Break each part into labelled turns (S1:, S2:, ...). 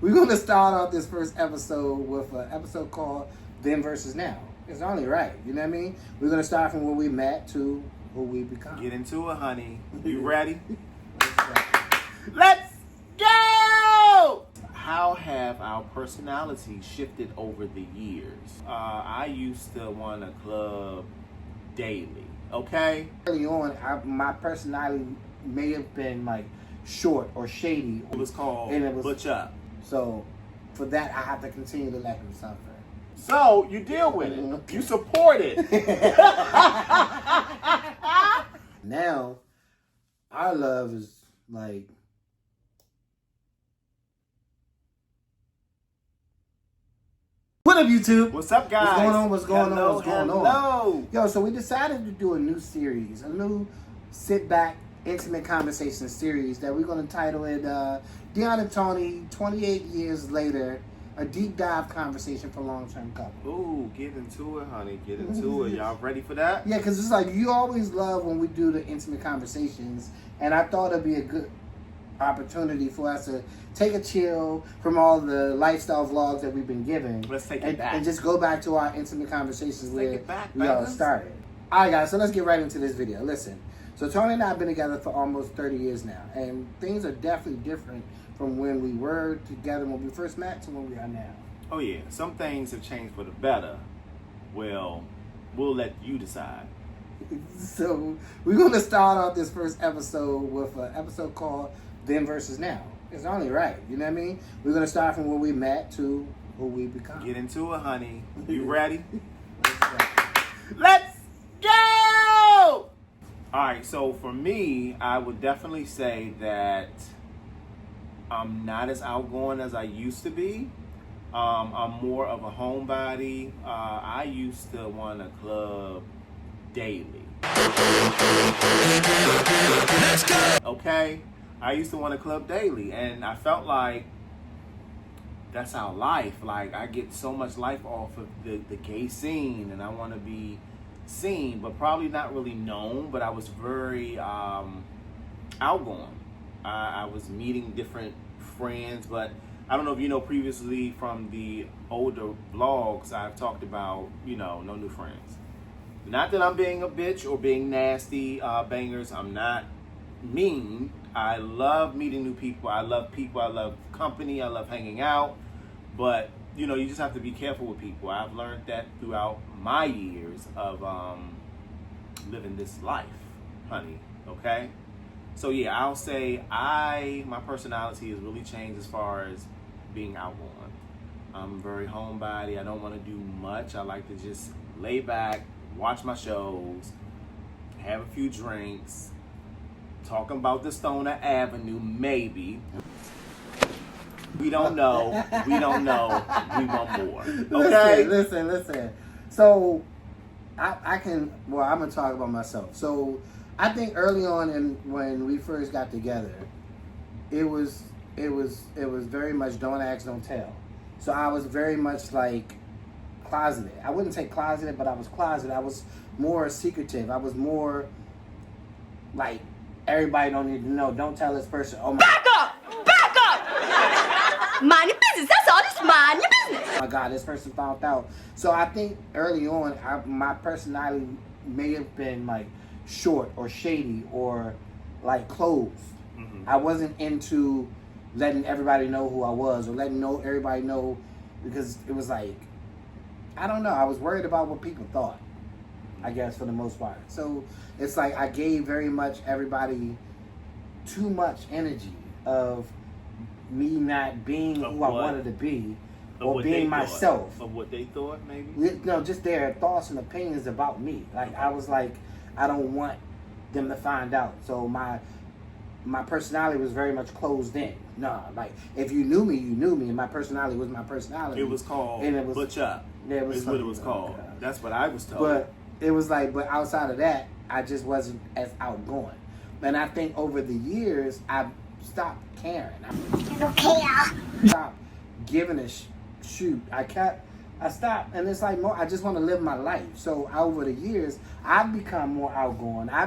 S1: we're going to start off this first episode with an episode called Then versus Now. It's only right, you know what I mean? We're going to start from where we met to who we become.
S2: Get into it, honey. You ready?
S1: Let's go!
S2: How have our personalities shifted over the years? I used to want to club daily, okay?
S1: Early on, my personality may have been like short or shady.
S2: It was called Butch Up.
S1: So for that, I have to continue to let him suffer.
S2: So you deal with it. You support it.
S1: Now, our love is like... What up, YouTube?
S2: What's up, guys?
S1: What's going on? What's going on? What's going on?
S2: Hello.
S1: Yo, so we decided to do a new series, a new sit-back, intimate conversation series that we're going to title it Dion and Tony, 28 years later, a deep dive conversation for long-term couples.
S2: Ooh, get into it, honey. Get into it. Y'all ready for that?
S1: Yeah, because it's like you always love when we do the intimate conversations, and I thought it'd be a good opportunity for us to take a chill from all the lifestyle vlogs that we've been given.
S2: Let's take it back.
S1: And just go back to our intimate conversations where we all
S2: Bangaz.
S1: started. All right, guys, so let's get right into this video. Listen, so Tony and I have been together for almost 30 years now, and things are definitely different from when we were together when we first met to when we are now.
S2: Oh, yeah. Some things have changed for the better. Well, we'll let you decide.
S1: So we're going to start off this first episode with an episode called Then versus Now. It's only right, you know what I mean? We're going to start from where we met to who we become.
S2: Get into it, honey. You ready?
S1: Let's go!
S2: All right, so for me, I would definitely say that I'm not as outgoing as I used to be. I'm more of a homebody. I used to want to club daily. Let's go! Okay? I used to want to club daily, and I felt like that's our life. Like, I get so much life off of the gay scene, and I want to be seen, but probably not really known, but I was very outgoing. I was meeting different friends, but I don't know if you know previously from the older vlogs, I've talked about, no new friends. Not that I'm being a bitch or being nasty, bangers. I'm not mean. I love meeting new people. I love people. I love company. I love hanging out. But, you just have to be careful with people. I've learned that throughout my years of living this life, honey. Okay? So, yeah, I'll say my personality has really changed as far as being outgoing. I'm very homebody. I don't want to do much. I like to just lay back, watch my shows, have a few drinks, talking about the Stoner Avenue, maybe. We don't know. We don't know. We want more. Okay?
S1: Listen. So, I'm going to talk about myself. So, I think early on when we first got together, it was very much don't ask, don't tell. So I was very much like closeted. I wouldn't say closeted, but I was closeted. I was more secretive. I was more like, everybody don't need to know. Don't tell this person. Oh my
S3: Back up! Mind your business. That's all. Just mind your business.
S1: Oh my God, this person found out. So I think early on, my personality may have been like short or shady or like closed. Mm-hmm. I wasn't into letting everybody know who I was or letting everybody know, because it was like, I don't know, I was worried about what people thought, I guess, for the most part. So it's like I gave very much everybody too much energy of me not being who I wanted to be or being myself.
S2: Of what they thought, maybe?
S1: No, just their thoughts and opinions about me. Like, I was like, I don't want them to find out. So my personality was very much closed in. No, like, if you knew me, you knew me, and my personality was my personality.
S2: It was called Butch Up.
S1: Yeah, it was
S2: is what it was called.
S1: God.
S2: That's what I was told.
S1: But it was like, but outside of that, I just wasn't as outgoing. And I think over the years, I stopped caring. I stopped giving a shoot. I stopped, and it's like, I just want to live my life. So over the years, I've become more outgoing. I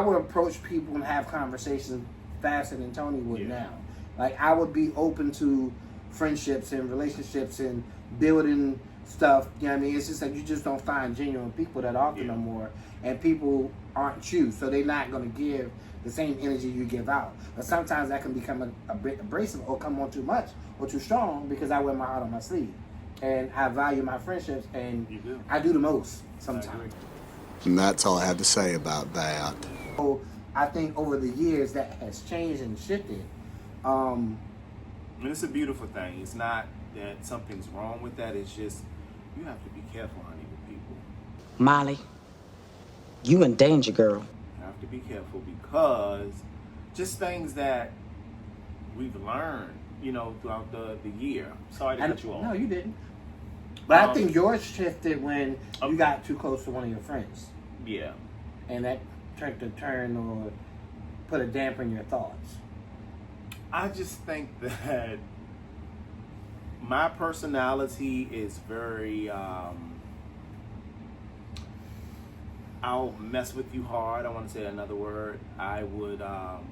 S1: would approach people and have conversations faster than Tony would now. Like, I would be open to friendships and relationships and building stuff. You know what I mean? It's just like you just don't find genuine people that often no more. And people aren't you. So they're not going to give the same energy you give out. But sometimes that can become a bit abrasive or come on too much or too strong because I wear my heart on my sleeve. And I value my friendships, and I do the most sometimes.
S4: And that's all I have to say about that.
S1: So I think over the years that has changed and shifted.
S2: And it's a beautiful thing. It's not that something's wrong with that. It's just you have to be careful, honey, with people.
S5: Molly, you in danger, girl.
S2: You have to be careful because just things that we've learned, throughout the year. Sorry to cut you off.
S1: No, you didn't. But I think yours shifted when you got too close to one of your friends.
S2: Yeah.
S1: And that took a turn or put a damper in your thoughts.
S2: I just think that my personality is very, I'll mess with you hard. I want to say another word. I would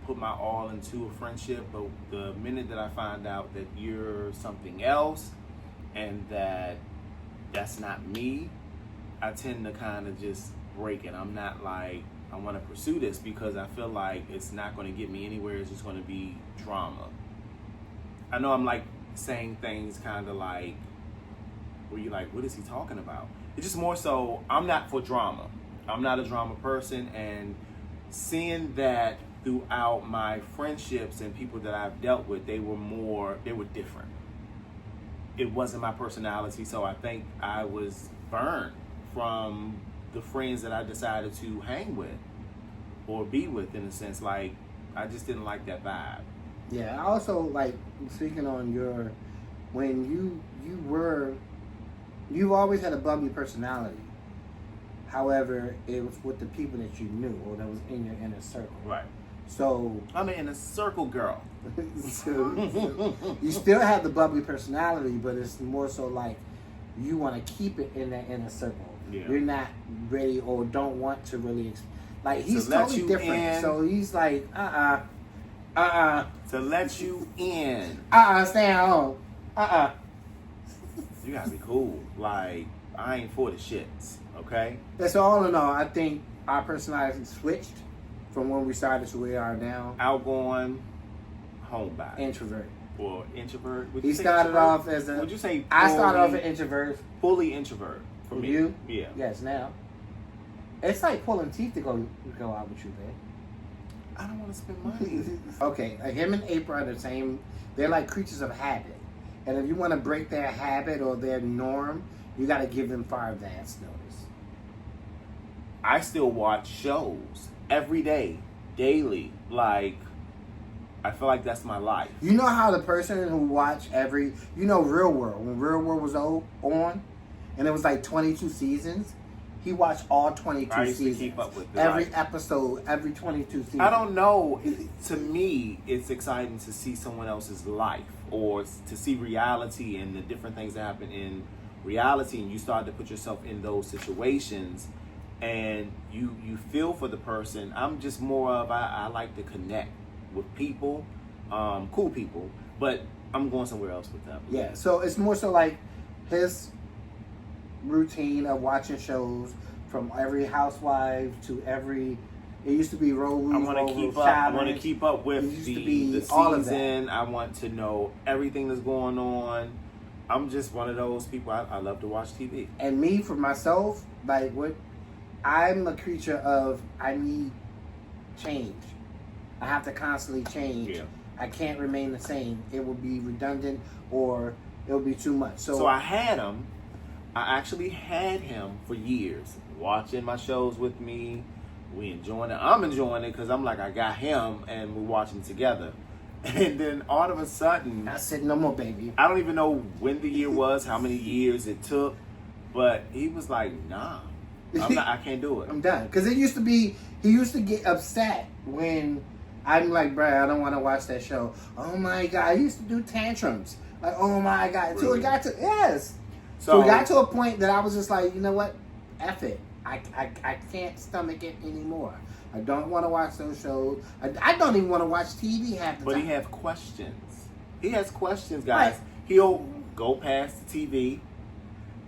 S2: put my all into a friendship, but the minute that I find out that you're something else and that's not me, I tend to kind of just break it. I'm not like, I want to pursue this because I feel like it's not going to get me anywhere. It's just going to be drama. I know I'm like saying things kind of like, where you're like, what is he talking about? It's just more so, I'm not for drama. I'm not a drama person, and seeing that throughout my friendships and people that I've dealt with, they were different. It wasn't my personality, so I think I was burned from the friends that I decided to hang with or be with, in a sense. Like, I just didn't like that vibe.
S1: Yeah, I also like speaking on when you've always had a bubbly personality. However, it was with the people that you knew or that was in your inner circle.
S2: Right.
S1: So
S2: I'm an inner circle girl.
S1: so you still have the bubbly personality, but it's more so like you want to keep it in that inner circle.
S2: Yeah.
S1: You're not ready or don't want to really like he's
S2: to let
S1: totally
S2: you
S1: different.
S2: in.
S1: So he's like
S2: To let you in.
S1: stay at home.
S2: You gotta be cool. Like, I ain't for the shits. Okay.
S1: That's all in all. I think our personalities switched from when we started to where we are now.
S2: Outgoing, homebody.
S1: Introvert.
S2: Or introvert.
S1: He started off as a.
S2: Would you say?
S1: I started off an introvert.
S2: Fully introvert. For me.
S1: You?
S2: Yeah.
S1: Yes. Now, it's like pulling teeth to go out with you, man.
S2: I don't want to spend money.
S1: Okay, him and April are the same. They're like creatures of habit, and if you want to break their habit or their norm, you got to give them far advance notice.
S2: I still watch shows every day, daily. Like, I feel like that's my life.
S1: You know how the person who watched Real World, when Real World was on, and it was like 22 seasons, he watched all 22
S2: I used
S1: seasons.
S2: to keep up with
S1: every episode, every 22 seasons.
S2: I don't know. To me, it's exciting to see someone else's life or to see reality and the different things that happen in reality, and you start to put yourself in those situations and you feel for the person. I'm just more of, I like to connect with people, cool people, but I'm going somewhere else with them.
S1: Yeah, so it's more so like his routine of watching shows from every housewife to every. It used to be Rose.
S2: I want to keep up. I want to keep up with the season. I want to know everything that's going on. I'm just one of those people. I love to watch TV.
S1: And me, for myself, like I'm a creature of, I need change. I have to constantly change.
S2: Yeah.
S1: I can't remain the same. It will be redundant or it will be too much. So
S2: I had him. I actually had him for years, watching my shows with me. We enjoying it. I'm enjoying it because I'm like, I got him and we're watching together. And then all of a sudden,
S1: I said, no more, baby.
S2: I don't even know when the year was, how many years it took, but he was like, nah, I can't do it.
S1: I'm done. Because it used to be, he used to get upset when I'm like, bruh, I don't want to watch that show. Oh my God. I used to do tantrums. Like, oh my God. Until it got to, yes. So it got to a point that I was just like, you know what? F it. I can't stomach it anymore. I don't want to watch those shows. I don't even want to watch TV half the time.
S2: But he have questions. He has questions, guys.
S1: Right.
S2: He'll go past the TV,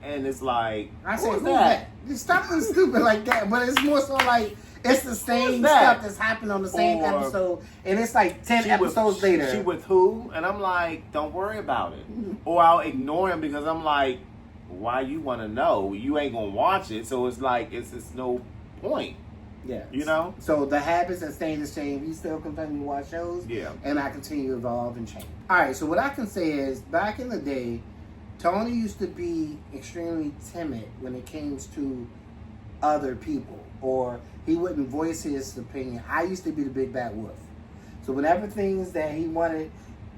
S2: and it's like,
S1: I say,
S2: who's
S1: who's
S2: that?
S1: that? Stop being stupid like that. But it's more so like it's the same
S2: that?
S1: stuff that's happened on the same
S2: Or-
S1: episode, and it's like 10 episodes later.
S2: She with who? And I'm like, don't worry about it. Or I'll ignore him because I'm like, why you want to know? You ain't gonna watch it, so it's like it's no point.
S1: Yeah.
S2: You know?
S1: So the habits that stay the same. You still continue to watch shows.
S2: Yeah.
S1: And I continue to evolve and change. All right. So what I can say is, back in the day, Tony used to be extremely timid when it came to other people, or he wouldn't voice his opinion. I used to be the big bad wolf. So whenever things that he wanted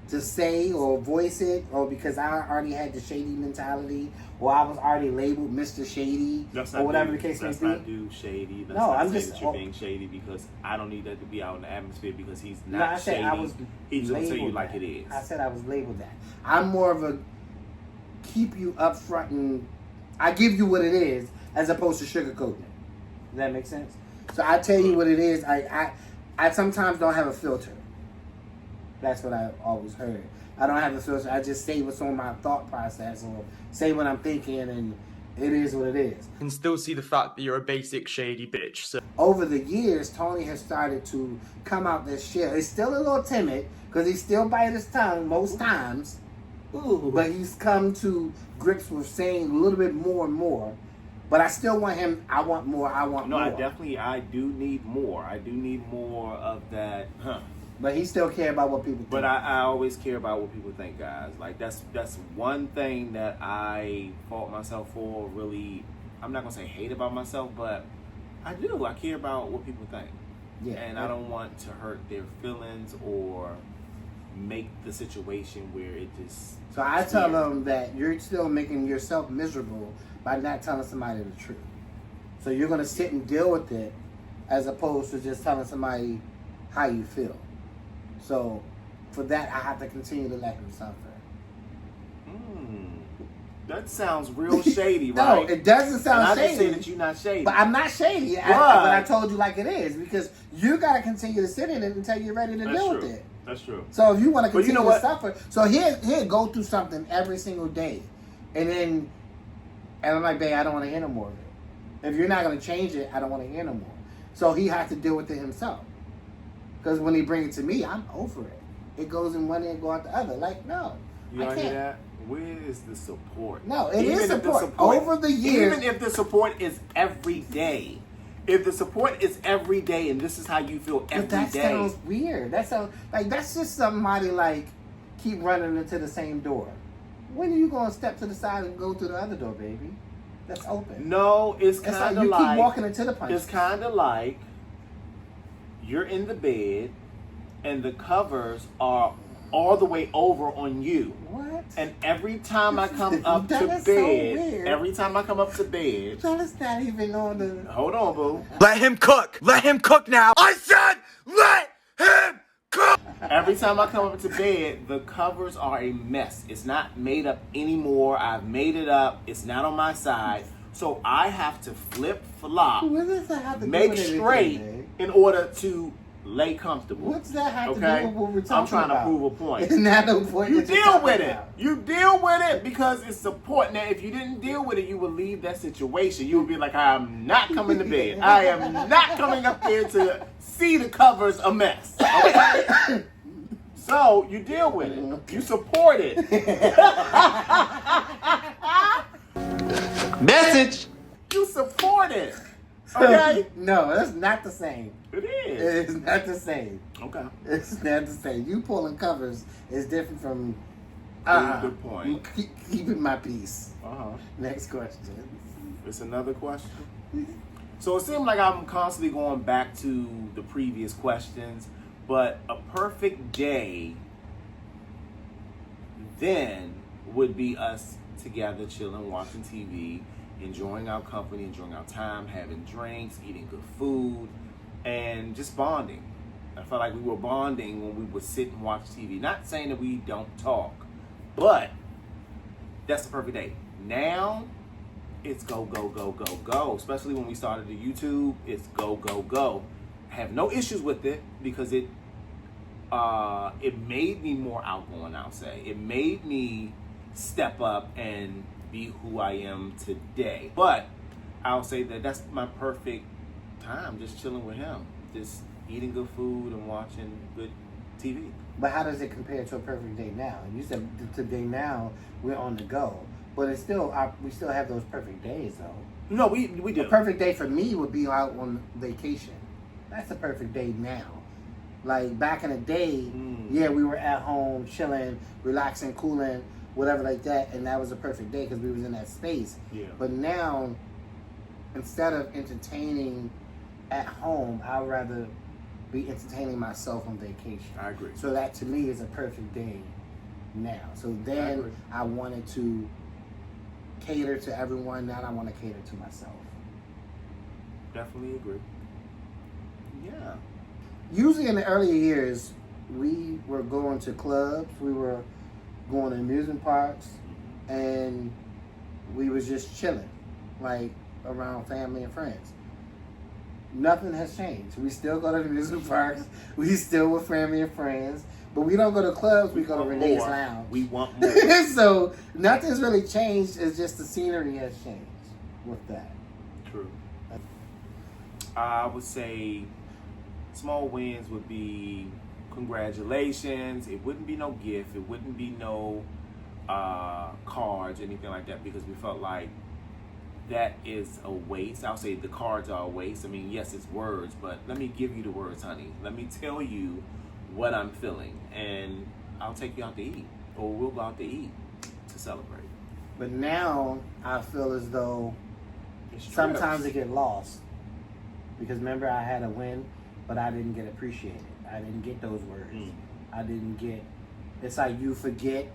S1: to say or voice it, or because I already had the shady mentality, or I was already labeled Mr. Shady, or whatever the case may be.
S2: Let's not do shady. Let's
S1: No,
S2: not
S1: I'm
S2: say
S1: just
S2: that you're being shady, because I don't need that to be out in the atmosphere, because he's not
S1: I said
S2: shady.
S1: I was
S2: He's gonna tell you
S1: labeled
S2: like
S1: that.
S2: it is.
S1: I said I was labeled that. I'm more of a keep you up front, and I give you what it is as opposed to sugarcoating it. Does that make sense? So I tell you what it is. I sometimes don't have a filter. That's what I always heard. I don't have a filter. I just say what's on my thought process, or say what I'm thinking, and it is what it is.
S6: Can still see the fact that you're a basic shady bitch. So
S1: Over the years, Tony has started to come out this shit. He's still a little timid because he still bites his tongue most times.
S2: Ooh.
S1: But he's come to grips with saying a little bit more and more. But I still want him. I want more. I want
S2: No,
S1: more.
S2: I do need more. I do need more of that.
S1: But he still care about what people think.
S2: But I always care about what people think, guys. Like that's one thing that I fault myself for. Really, I'm not gonna say hate about myself, but I do. I care about what people think.
S1: Yeah.
S2: And I don't want to hurt their feelings or make the situation where it just.
S1: So I tell them that you're still making yourself miserable by not telling somebody the truth. So you're gonna sit and deal with it, as opposed to just telling somebody how you feel. So for that, I have to continue to let him suffer.
S2: That sounds real shady,
S1: No,
S2: right?
S1: it doesn't sound
S2: and I
S1: shady.
S2: didn't say that you're not shady.
S1: But I'm not shady. But I told you like it is, because you got to continue to sit in it until you're ready to deal with it.
S2: That's true.
S1: So if you want to continue to
S2: what?
S1: suffer, so he'll go through something every single day, and I'm like, babe, I don't want to hear no more of it. If you're not going to change it, I don't want to hear no more. So he has to deal with it himself. Because when he brings it to me, I'm over it. It goes in one ear and go out the other. Like, no,
S2: You
S1: I
S2: don't hear
S1: can't.
S2: that? Where is the support?
S1: No, it
S2: Even
S1: is
S2: if the
S1: support. Over the years.
S2: Even if the support is every day. If the support is every day and this is how you feel every day.
S1: But that sounds weird. That sounds like that's just somebody like keep running into the same door. When are you gonna step to the side and go through the other door, baby? That's open.
S2: No, it's
S1: It's like
S2: kind of
S1: you
S2: like
S1: keep walking into the punch.
S2: It's kind of like you're in the bed and the covers are all the way over on you.
S1: What?
S2: And every time I come up
S1: That
S2: to
S1: is so
S2: bed,
S1: weird.
S2: every time I come up to bed,
S1: That is not even on the.
S2: hold on, boo.
S6: let him cook. Let him cook now. I said let him cook.
S2: Every time I come up to bed, the covers are a mess. It's not made up anymore. I've made it up. It's not on my side. So I have to flip-flop,
S1: What does that have to do
S2: make
S1: with anything,
S2: straight
S1: man?
S2: in order to lay comfortable.
S1: What's that have to
S2: Okay?
S1: do with what we're talking about?
S2: I'm trying to prove a point.
S1: It's not no point.
S2: You
S1: that you're
S2: deal
S1: talking
S2: with it.
S1: about.
S2: You deal with it because it's support. Now, if you didn't deal with it, you would leave that situation. You would be like, I am not coming to bed. I am not coming up there to see the covers a mess. Okay? So, you deal with it. You support it.
S6: Message.
S2: You support it. Okay?
S1: No, that's not the same.
S2: It is.
S1: It's not the same.
S2: Okay.
S1: It's not the same. You pulling covers is different from.
S2: Good point.
S1: Keeping my peace.
S2: Uh-huh.
S1: Next question.
S2: It's another question. So it seemed like I'm constantly going back to the previous questions, but a perfect day then would be us together, chilling, watching TV, enjoying our company, enjoying our time, having drinks, eating good food, and just bonding. I felt like we were bonding when we would sit and watch TV. Not saying that we don't talk, but that's the perfect day. Now, it's go, go, go, go, go. Especially when we started the YouTube, it's go, go, go. I have no issues with it because it it made me more outgoing, I'll say. It made me step up and be who I am today. But I'll say that that's my perfect time, just chilling with him, just eating good food and watching good TV.
S1: But how does it compare to a perfect day now? You said today now we're on the go, but it's still we still have those perfect days though.
S2: No, we do.
S1: A perfect day for me would be out on vacation. That's a perfect day now. Like back in the day, yeah, we were at home chilling, relaxing, cooling, whatever like that, and that was a perfect day because we was in that space.
S2: Yeah.
S1: But now, instead of entertaining at home, I'd rather be entertaining myself on vacation.
S2: I agree.
S1: So that to me is a perfect day now. So then I wanted to cater to everyone. Now I want to cater to myself.
S2: Definitely agree. Yeah.
S1: Usually in the earlier years, we were going to clubs, we were going to amusement parks, and we was just chilling, like around family and friends. Nothing has changed. We still go to the amusement parks, we still with family and friends, but we don't go to clubs, we go to Renee's Lounge.
S2: We want more.
S1: So nothing's really changed, it's just the scenery has changed with that.
S2: True. I would say small wins would be congratulations. It wouldn't be no gift. It wouldn't be no cards, anything like that, because we felt like that is a waste. I'll say the cards are a waste. I mean, yes, it's words, but let me give you the words, honey. Let me tell you what I'm feeling, and I'll take you out to eat, or we'll go out to eat to celebrate.
S1: But now I feel as though sometimes it get lost. Because remember, I had a win, but I didn't get appreciated. I didn't get those words. I didn't get. It's like you forget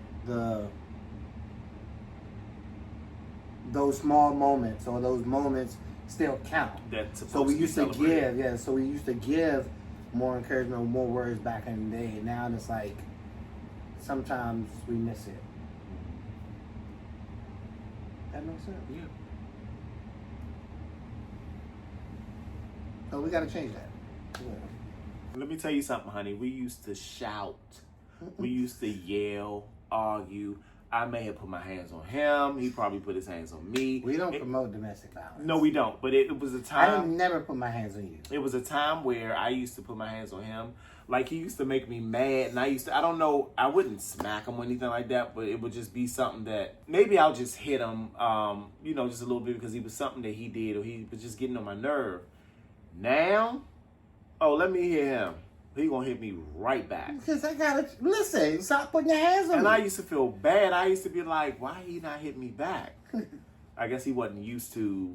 S1: those small moments, or those moments still count. So we used to give, So we used to give more encouragement, more words back in the day. And now it's like sometimes we miss it. That makes sense.
S2: Yeah.
S1: So we got to change that. Yeah.
S2: Let me tell you something, honey. We used to shout. We used to yell, argue. I may have put my hands on him. He probably put his hands on me.
S1: We don't promote domestic violence.
S2: No, we don't. But it was a time.
S1: I never put my hands on you.
S2: It was a time where I used to put my hands on him. Like, he used to make me mad. And I don't know, I wouldn't smack him or anything like that. But it would just be something that maybe I'll just hit him, just a little bit because it was something that he did, or he was just getting on my nerve. Now, let me hear him. He gonna hit me right back.
S1: Because I gotta listen. Stop putting your hands on me.
S2: And I used to feel bad. I used to be like, why he not hit me back? I guess he wasn't used to.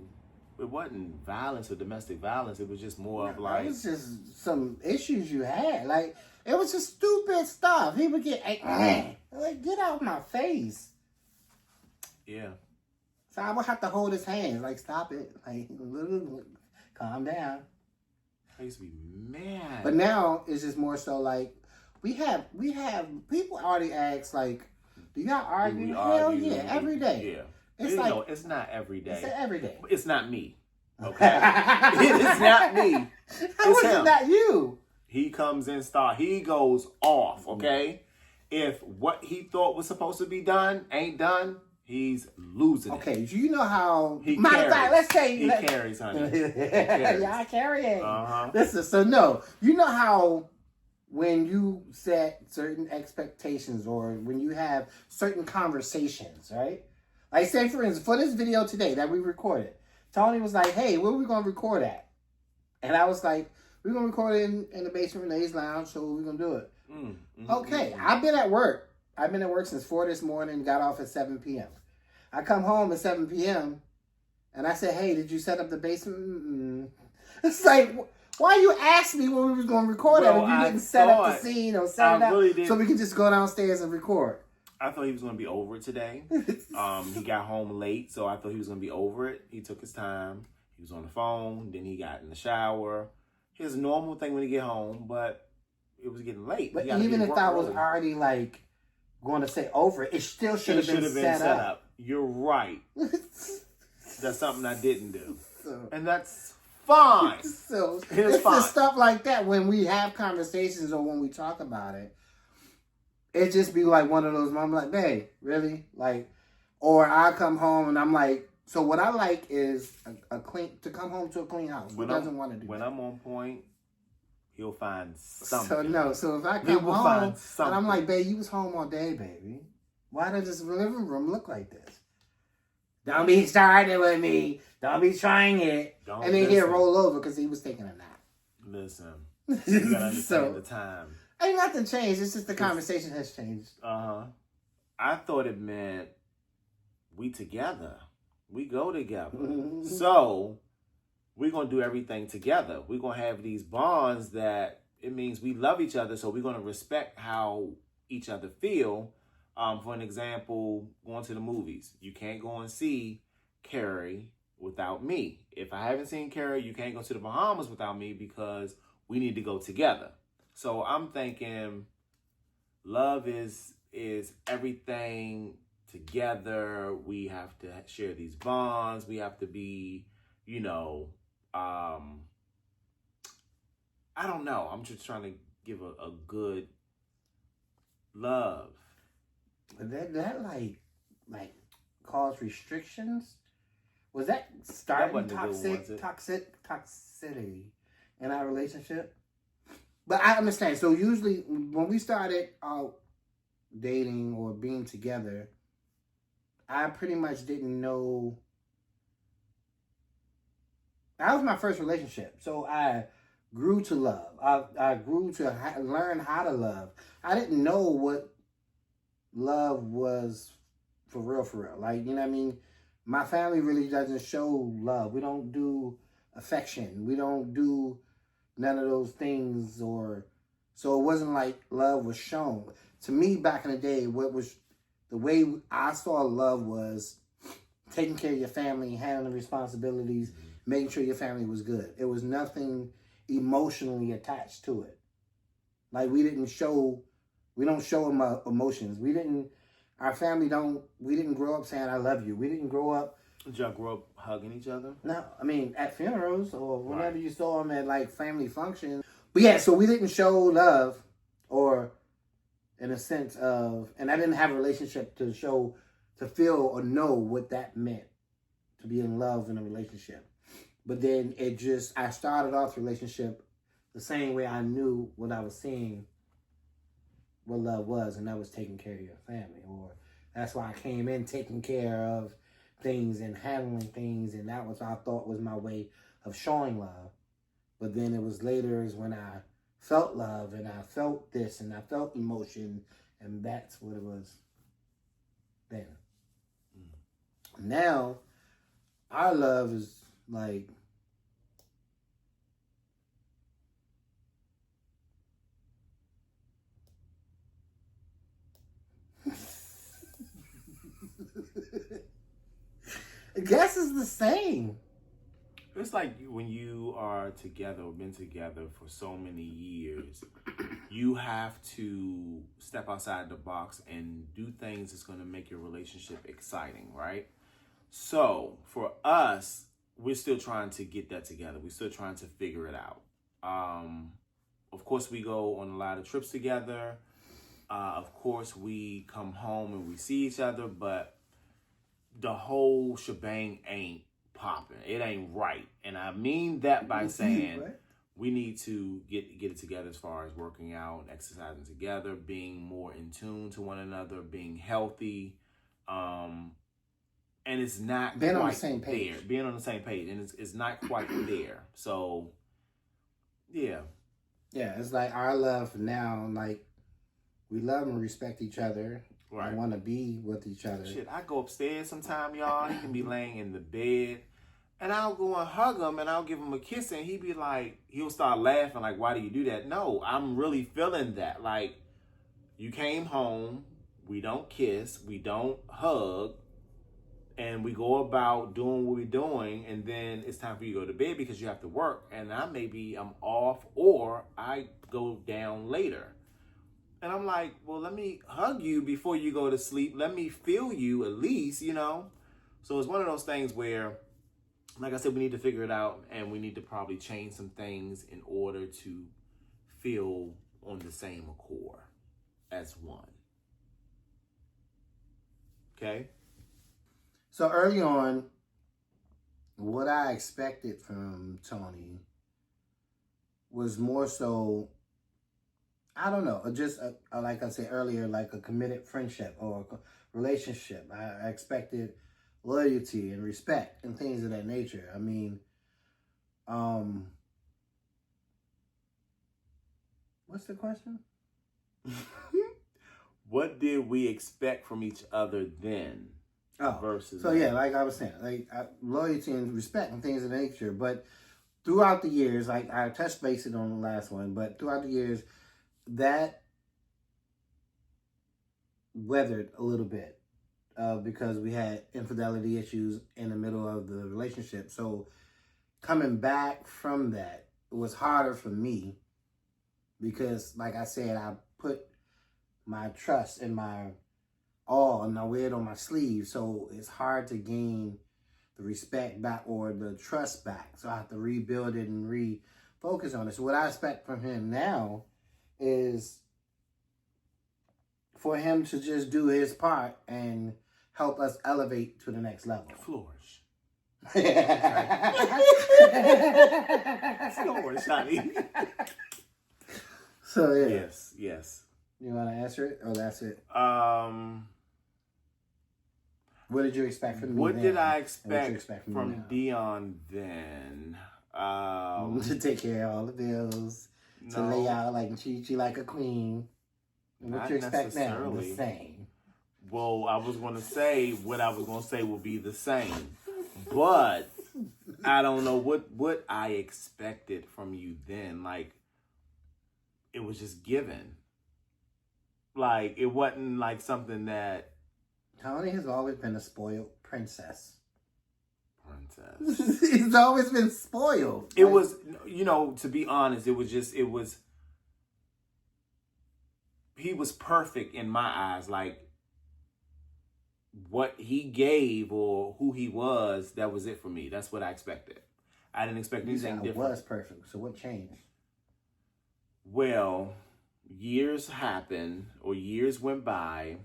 S2: It wasn't violence or domestic violence. It was just more of like.
S1: It was just some issues you had. Like it was just stupid stuff. He would get like, get out of my face.
S2: Yeah.
S1: So I would have to hold his hands. Like, stop it. Like, calm down.
S2: I used to be mad.
S1: But now it's just more so like we have people already ask like, do y'all argue? Hell yeah, every day.
S2: Yeah.
S1: It's like
S2: it's not every day.
S1: It's every day.
S2: It's not me. Okay. It is not me.
S1: How is it not you?
S2: He comes in, he goes off, okay? If what he thought was supposed to be done ain't done, he's losing it.
S1: Okay, do you know how...
S2: He
S1: matter of fact, let's say...
S2: He carries, honey. He carries.
S1: Y'all carrying.
S2: Uh-huh.
S1: Listen, so no. You know how when you set certain expectations or when you have certain conversations, right? Like, say, for instance, for this video today that we recorded, Tony was like, hey, where are we going to record at? And I was like, we're going to record it in the basement of Renee's Lounge, so we're going to do it. Okay, I've been at work. I've been at work since 4 this morning, got off at 7 p.m. I come home at 7 p.m. and I said, hey, did you set up the basement? It's like, why you asked me when we was going to record it if you didn't set up the scene or set it up so we could just go downstairs and record?
S2: I thought he was going to be over it today. He got home late, so I thought he was going to be over it. He took his time. He was on the phone. Then he got in the shower. It's a normal thing when he get home, but it was getting late.
S1: But even if I was already like going to say over it, it still should have been set up.
S2: You're right. That's something I didn't do. And that's fine.
S1: So
S2: It's
S1: it's
S2: fine.
S1: the stuff like that when we have conversations or when we talk about it. It just be like one of those moments like, babe, really? Like, or I come home and I'm like, so what I like is a clean, to come home to a clean house. Who doesn't want to do
S2: when
S1: that?
S2: I'm on point, he'll find something.
S1: So if I
S2: He
S1: come
S2: will
S1: home
S2: find
S1: and
S2: something.
S1: I'm like, babe, you was home all day, baby. Why does this living room look like this? Don't be starting with me. Don't be trying it. And then he'll roll over because he was taking a nap.
S2: Listen, you gotta understand the time.
S1: Ain't nothing changed. It's just the conversation has changed.
S2: I thought it meant we together. We go together. So we're going to do everything together. We're going to have these bonds that it means we love each other. So we're going to respect how each other feel. For an example, going to the movies. You can't go and see Carrie without me. If I haven't seen Carrie, you can't go to the Bahamas without me because we need to go together. So I'm thinking love is everything together. We have to share these bonds. We have to be, I don't know. I'm just trying to give a good love.
S1: That like cause restrictions? Was that starting toxicity in our relationship? But I understand. So usually when we started out dating or being together, I pretty much didn't know. That was my first relationship. So I grew to love. I grew to learn how to love. I didn't know what love was for real. Like, you know what I mean? My family really doesn't show love. We don't do affection. We don't do none of those things. So it wasn't like love was shown. To me, back in the day, the way I saw love was taking care of your family, handling the responsibilities, making sure your family was good. It was nothing emotionally attached to it. Like we don't show emotions. We didn't grow up saying I love you. We didn't grow up.
S2: Did y'all grow up hugging each other?
S1: No, I mean at funerals or whenever you saw them at like family functions. But yeah, so we didn't show love, or in a sense of, and I didn't have a relationship to feel or know what that meant to be in love in a relationship. But then I started off the relationship the same way I knew what I was seeing, what love was, and that was taking care of your family. Or that's why I came in taking care of things and handling things, and that was I thought was my way of showing love. But then it was later is when I felt love and I felt this and I felt emotion, and that's what it was then. Now our love is like I guess it's the same.
S2: It's like when you are together or been together for so many years, you have to step outside the box and do things that's going to make your relationship exciting, right? So for us, we're still trying to get that together. We're still trying to figure it out. Of course, we go on a lot of trips together. Of course, we come home and we see each other, but the whole shebang ain't popping. It ain't right. And I mean that by saying we need to get it together as far as working out, exercising together, being more in tune to one another, being healthy. And it's not
S1: being
S2: quite
S1: on the same page.
S2: there. Being on the same page. And it's not quite there. So, yeah.
S1: Yeah, it's like our love now, like, we love and respect each other.
S2: Right.
S1: I want to be with each other.
S2: Shit, I go upstairs sometime, y'all. He can be laying in the bed. And I'll go and hug him and I'll give him a kiss. And he'll be like, he'll start laughing like, why do you do that? No, I'm really feeling that. Like, you came home. We don't kiss. We don't hug. And we go about doing what we're doing. And then it's time for you to go to bed because you have to work. And I'm off or I go down later. And I'm like, well, let me hug you before you go to sleep. Let me feel you at least, So it's one of those things where like I said, we need to figure it out, and we need to probably change some things in order to feel on the same accord as one. Okay?
S1: So early on, what I expected from Tony was more so, I don't know, just like I said earlier, like a committed friendship or a relationship. I expected loyalty and respect and things of that nature. I mean, what's the question?
S2: What did we expect from each other then? Versus
S1: so yeah, like I was saying, like loyalty and respect and things of that nature. But throughout the years, like I touched base it on the last one, but throughout the years, that weathered a little bit because we had infidelity issues in the middle of the relationship. So coming back from that, it was harder for me because, like I said, I put my trust and my all and I wear it on my sleeve. So it's hard to gain the respect back or the trust back. So I have to rebuild it and refocus on it. So what I expect from him now is for him to just do his part and help us elevate to the next level.
S2: Flourish.
S1: Flourish,
S2: honey.
S1: So yeah.
S2: Yes.
S1: You want to answer it? Oh, that's it. What did you expect from me?
S2: What
S1: then?
S2: did I expect
S1: from
S2: Dion then?
S1: To take care of all the bills, to lay out like and treat you like a queen. And what you expect now? The same.
S2: Well, I was going to say what I was going to say will be the same, but I don't know what I expected from you then. Like, it was just given. Like, it wasn't like something that...
S1: Tony has always been a spoiled princess.
S2: Princess.
S1: He's always been spoiled.
S2: It was, to be honest, he was perfect in my eyes. Like, what he gave or who he was, that was it for me. That's what I expected. I didn't expect anything different.
S1: It was perfect. So what changed?
S2: Well, years happened or years went by,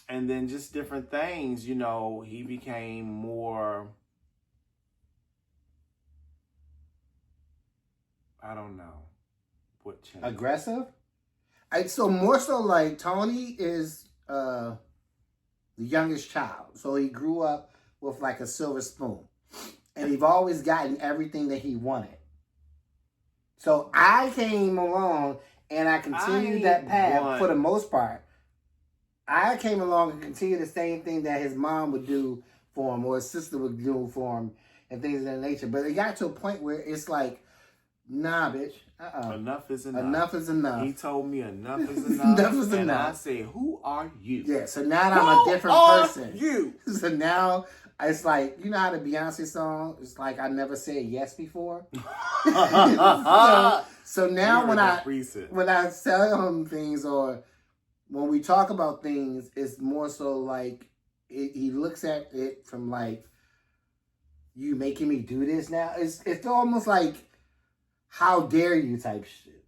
S2: and then just different things, he became more, I don't know what changed.
S1: Aggressive? So more so like Tony is the youngest child. So he grew up with like a silver spoon. And he's always gotten everything that he wanted. So I came along and I continued that path for the most part. I came along and continued the same thing that his mom would do for him or his sister would do for him and things of that nature. But it got to a point where it's like, nah, bitch.
S2: Enough is enough.
S1: Enough is enough.
S2: He told me enough is enough.
S1: Enough is
S2: and
S1: enough.
S2: I said, who are you?
S1: Yeah, so now that I'm a different person.
S2: You.
S1: So now it's like, you know how the Beyonce song, it's like I never said yes before. so now when I tell him things or when we talk about things, it's more so like he looks at it from like, you making me do this now? It's almost like, how dare you type shit.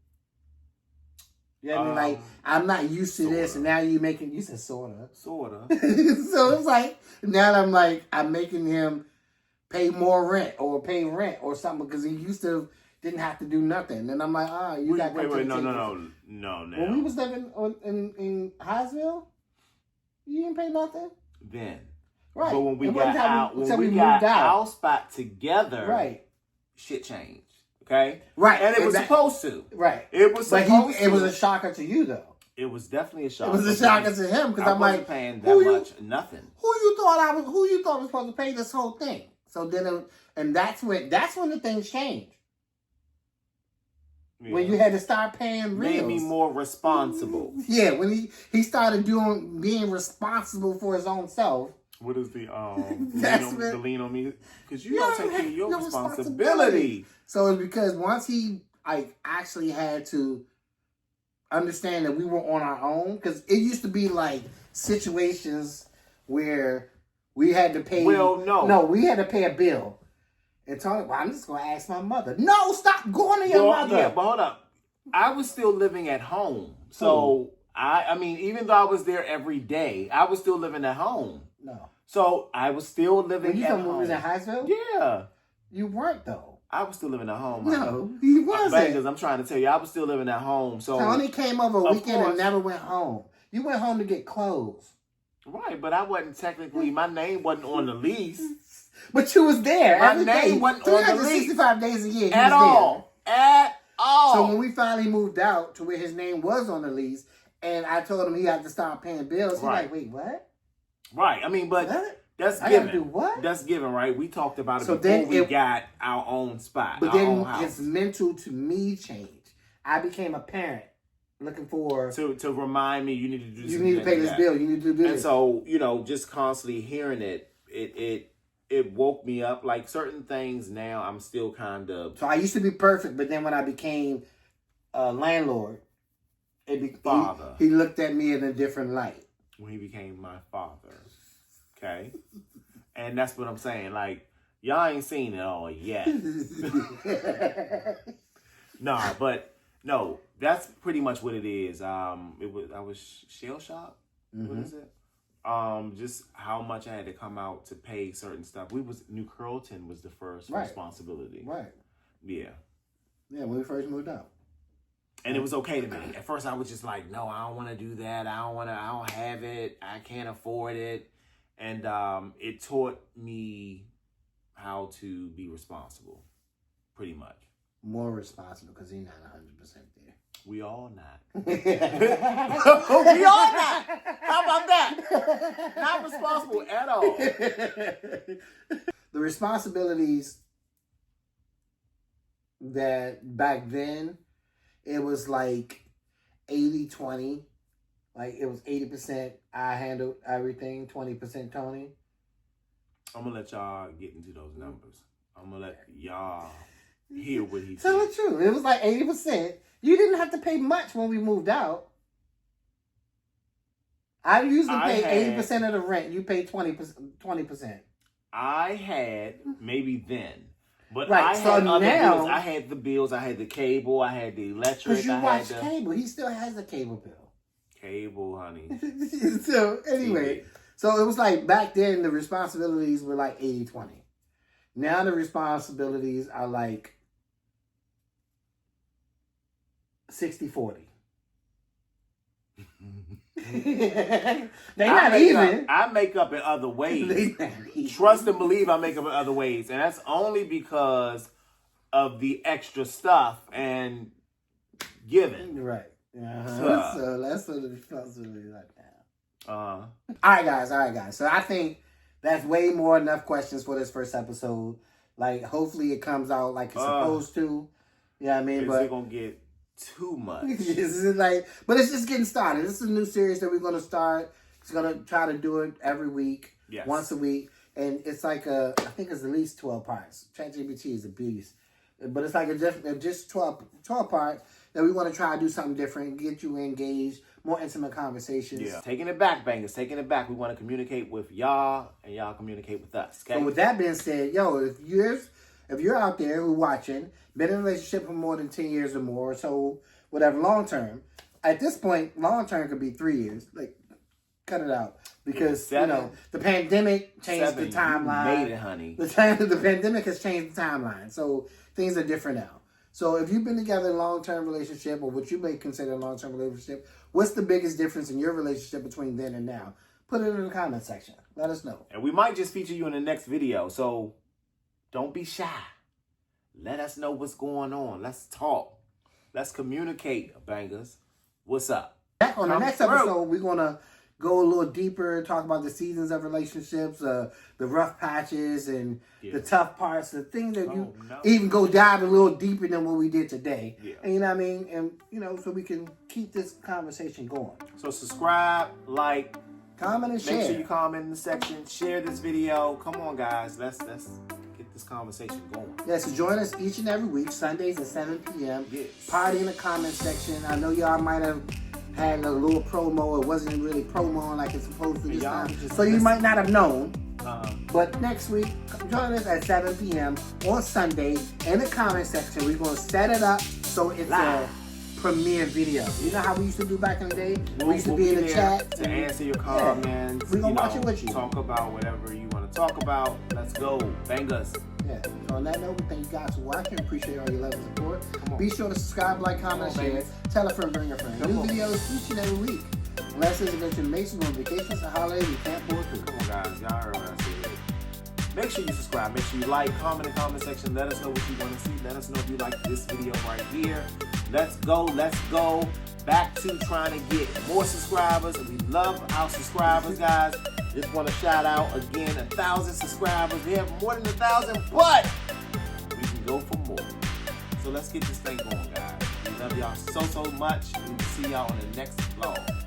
S1: You know what I mean? Like, I'm not used to this, and now you said sorta.
S2: Sorta.
S1: So it's like, now I'm like, I'm making him pay more rent or pay rent or something because he used to didn't have to do nothing. And I'm like,
S2: wait, no.
S1: When we was living in Highsville, you didn't pay nothing?
S2: Then.
S1: Right.
S2: But when we got our spot together,
S1: right,
S2: shit changed. Okay?
S1: Right.
S2: And it was supposed to.
S1: Right.
S2: It was supposed to.
S1: It was a shocker to you, though.
S2: It was definitely a shocker.
S1: It was a shocker to him because I'm like,
S2: paying that much, nothing.
S1: Who you thought was supposed to pay this whole thing? So then, that's when the things changed. Yeah. When you had to start paying bills.
S2: Made me more responsible.
S1: Yeah, when he started being responsible for his own self.
S2: What is the lean on me? Because you don't take care of your responsibility.
S1: So it's because once he actually had to understand that we were on our own, because it used to be like situations where we had to pay.
S2: Well, no,
S1: we had to pay a bill, And Tony, well, I'm just going to ask my mother. No, stop going to your mother.
S2: Yeah, but hold up. I was still living at home. So, I mean, even though I was there every day, I was still living at home.
S1: No.
S2: So, I was still living
S1: when you
S2: at
S1: told
S2: home.
S1: me we was in Highsville?
S2: Yeah.
S1: You weren't, though.
S2: I was still living at home.
S1: No, you wasn't.
S2: Bangers, I'm trying to tell you, I was still living at home. So
S1: Tony came over a weekend
S2: course.
S1: and never went home. You went home to get clothes.
S2: Right, but I wasn't technically, my name wasn't on the lease.
S1: But you was there
S2: My
S1: every
S2: name
S1: day,
S2: wasn't on the lease.
S1: 365 days a year.
S2: At all. At all.
S1: So when we finally moved out to where his name was on the lease, and I told him he had to start paying bills, he's like, wait, what?
S2: Right, I mean, but
S1: What?
S2: that's
S1: I
S2: given.
S1: gotta do what?
S2: That's given, right? We talked about it
S1: So
S2: before
S1: then
S2: we got our own spot,
S1: But
S2: our
S1: then
S2: own house.
S1: his mental to me changed. I became a parent looking for...
S2: To remind me, you need to do
S1: You need to pay this bill. You need to do this.
S2: And so, you know, just constantly hearing it woke me up. Like certain things now, I'm still kind of...
S1: So I used to be perfect, but then when I became a landlord,
S2: Father.
S1: He looked at me in a different light.
S2: When he became my father. Okay? And that's what I'm saying. Like, y'all ain't seen it all yet. Nah, but no, that's pretty much what it is. I was shell shocked. What is it? Just how much I had to come out to pay certain stuff. New Curlton was the first responsibility.
S1: Right.
S2: Yeah.
S1: Yeah, when we first moved out.
S2: And it was okay to me. At first I was just like, no, I don't want to do that. I don't have it. I can't afford it. And it taught me how to be responsible, pretty much.
S1: More responsible because he's not 100% there.
S2: We all not. We all not. How about that? Not responsible at all.
S1: The responsibilities that back then, it was like 80-20. Like it was 80% I handled everything, 20% Tony.
S2: I'm going to let y'all get into those numbers. I'm going to let y'all hear what he
S1: Tell
S2: said.
S1: the truth. It was like 80%. You didn't have to pay much when we moved out. I usually pay 80% of the rent. You pay 20%.
S2: I had maybe then. But
S1: Right,
S2: I
S1: so
S2: had other
S1: now-
S2: bills. I had the bills. I had the cable. I had the electric.
S1: Because you
S2: I
S1: watch
S2: had the
S1: cable. He still has a cable bill.
S2: cable, honey.
S1: So, anyway. So, it was like back then, the responsibilities were like 80-20. Now, the responsibilities are like 60-40. They're not even.
S2: I make up in other ways.
S1: They not even.
S2: Trust and believe I make up in other ways. And that's only because of the extra stuff and giving.
S1: Right. So that's what the responsibility like now.
S2: Uh-huh.
S1: All right, guys. So I think that's way more enough questions for this first episode. Like, hopefully it comes out like it's supposed to. You know what I mean?
S2: But it's going to get too much.
S1: But it's just getting started. This is a new series that we're going to start. It's going to try to do it every week, once a week. And it's like I think it's at least 12 parts. ChatGPT is a beast. But it's like just 12 parts that we want to try to do something different, get you engaged, more intimate conversations.
S2: Yeah. Taking it back, bangers. Taking it back. We want to communicate with y'all, and y'all communicate with us. Okay?
S1: So with that being said, if you're out there who's watching, been in a relationship for more than 10 years or more, so whatever, long term. At this point, long term could be 3 years. Like, cut it out. Because, the pandemic changed the timeline.
S2: You made it, honey.
S1: The pandemic has changed the timeline. So things are different now. So if you've been together in a long-term relationship, or what you may consider a long-term relationship, what's the biggest difference in your relationship between then and now? Put it in the comment section. Let us know.
S2: And we might just feature you in the next video. So don't be shy. Let us know what's going on. Let's talk. Let's communicate, bangers. What's up?
S1: On the next episode, we're going to go a little deeper, talk about the seasons of relationships, the rough patches, and the tough parts, the things that even go dive a little deeper than what we did today. Yeah. And you know what I mean? And, so we can keep this conversation going.
S2: So subscribe, like,
S1: comment, and share.
S2: Make sure you comment in the section. Share this video. Come on, guys. Let's get this conversation going.
S1: Yeah, so join us each and every week, Sundays at 7 p.m.
S2: Yes.
S1: Party in the comment section. I know y'all might have had a little promo. It wasn't really promo like it's supposed to this time. So you might not have known. But next week, join us at 7 p.m. on Sunday in the comment section. We're going to set it up so it's a premiere video. You know how we used to do back in the day? We used to be in the chat.
S2: To answer your comments.
S1: We're going to watch it with you.
S2: Talk about whatever you want to talk about. Let's go. Bangaz.
S1: Yeah. So on that note, we thank you guys for watching. Appreciate all your love and support. Be sure to subscribe, like, comment, share. Tell a friend, bring a friend. New videos each and every week. Unless it's a vacation, Mason on vacation, so holiday, we can't pull through.
S2: Come on, guys. Y'all heard what I said. Make sure you subscribe. Make sure you like, comment in the comment section. Let us know what you want to see. Let us know if you like this video right here. Let's go. Let's go. Back to trying to get more subscribers. We love our subscribers, guys. Just want to shout out again 1,000 subscribers. We have more than 1,000, but we can go for more. So let's get this thing going, guys. We love y'all so much. We will see y'all on the next vlog.